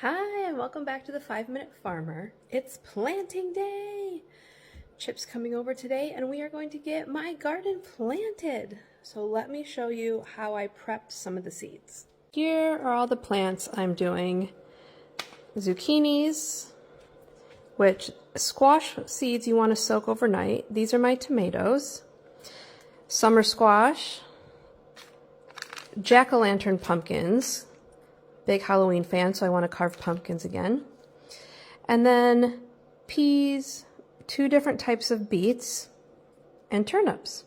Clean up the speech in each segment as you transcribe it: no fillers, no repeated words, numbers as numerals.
Hi, and welcome back to the 5-Minute Farmer. It's planting day! Chip's coming over today, and we are going to get my garden planted. So let me show you how I prepped some of the seeds. Here are all the plants I'm doing. Zucchinis, which squash seeds you want to soak overnight. These are my tomatoes. Summer squash. Jack-o'-lantern pumpkins. Big Halloween fan, so I want to carve pumpkins again. And then peas, 2 different types of beets, and turnips.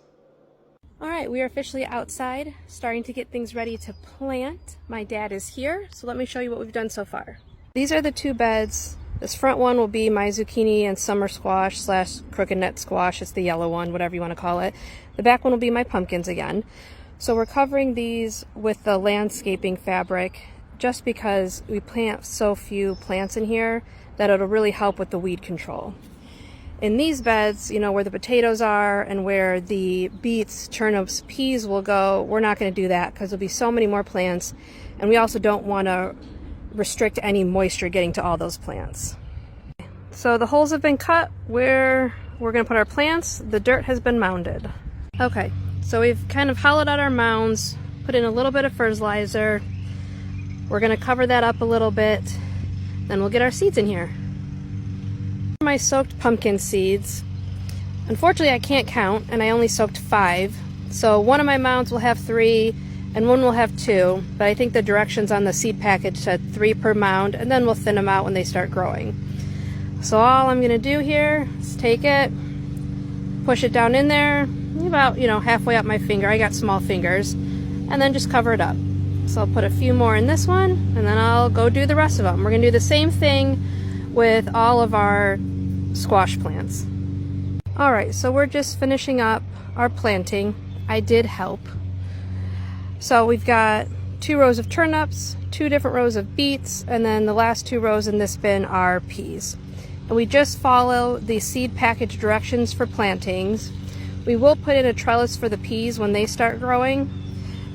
All right, we are officially outside, starting to get things ready to plant. My dad is here, so let me show you what we've done so far. These are the 2 beds. This front one will be my zucchini and summer squash / crooked net squash. It's the yellow one, whatever you want to call it. The back one will be my pumpkins again. So we're covering these with the landscaping fabric, just because we plant so few plants in here that it'll really help with the weed control. In these beds, you know, where the potatoes are and where the beets, turnips, peas will go, we're not going to do that because there'll be so many more plants, and we also don't want to restrict any moisture getting to all those plants. So the holes have been cut where we're going to put our plants. The dirt has been mounded. Okay, so we've kind of hollowed out our mounds, put in a little bit of fertilizer. We're going to cover that up a little bit, then we'll get our seeds in here. My soaked pumpkin seeds. Unfortunately, I can't count, and I only soaked 5. So one of my mounds will have 3, and one will have 2, but I think the directions on the seed package said 3 per mound, and then we'll thin them out when they start growing. So all I'm going to do here is take it, push it down in there, about, halfway up my finger. I got small fingers, and then just cover it up. So I'll put a few more in this one, and then I'll go do the rest of them. We're going to do the same thing with all of our squash plants. All right, so we're just finishing up our planting. I did help. So we've got 2 rows of turnips, 2 different rows of beets, and then the last 2 rows in this bin are peas. And we just follow the seed package directions for plantings. We will put in a trellis for the peas when they start growing.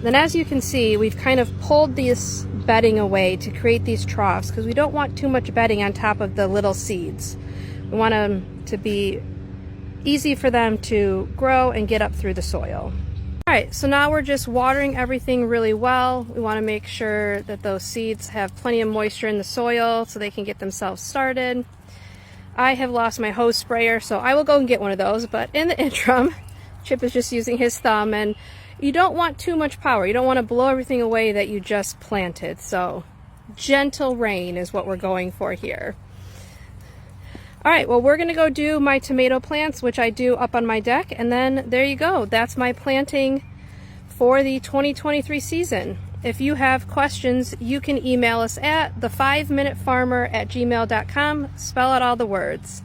Then as you can see, we've kind of pulled this bedding away to create these troughs because we don't want too much bedding on top of the little seeds. We want them to be easy for them to grow and get up through the soil. All right, so now we're just watering everything really well. We want to make sure that those seeds have plenty of moisture in the soil so they can get themselves started. I have lost my hose sprayer, so I will go and get one of those, but in the interim, Chip is just using his thumb, and you don't want too much power. You don't want to blow everything away that you just planted. So gentle rain is what we're going for here. All right, well, we're going to go do my tomato plants, which I do up on my deck. And then there you go. That's my planting for the 2023 season. If you have questions, you can email us at the5minutefarmer@gmail.com. Spell out all the words.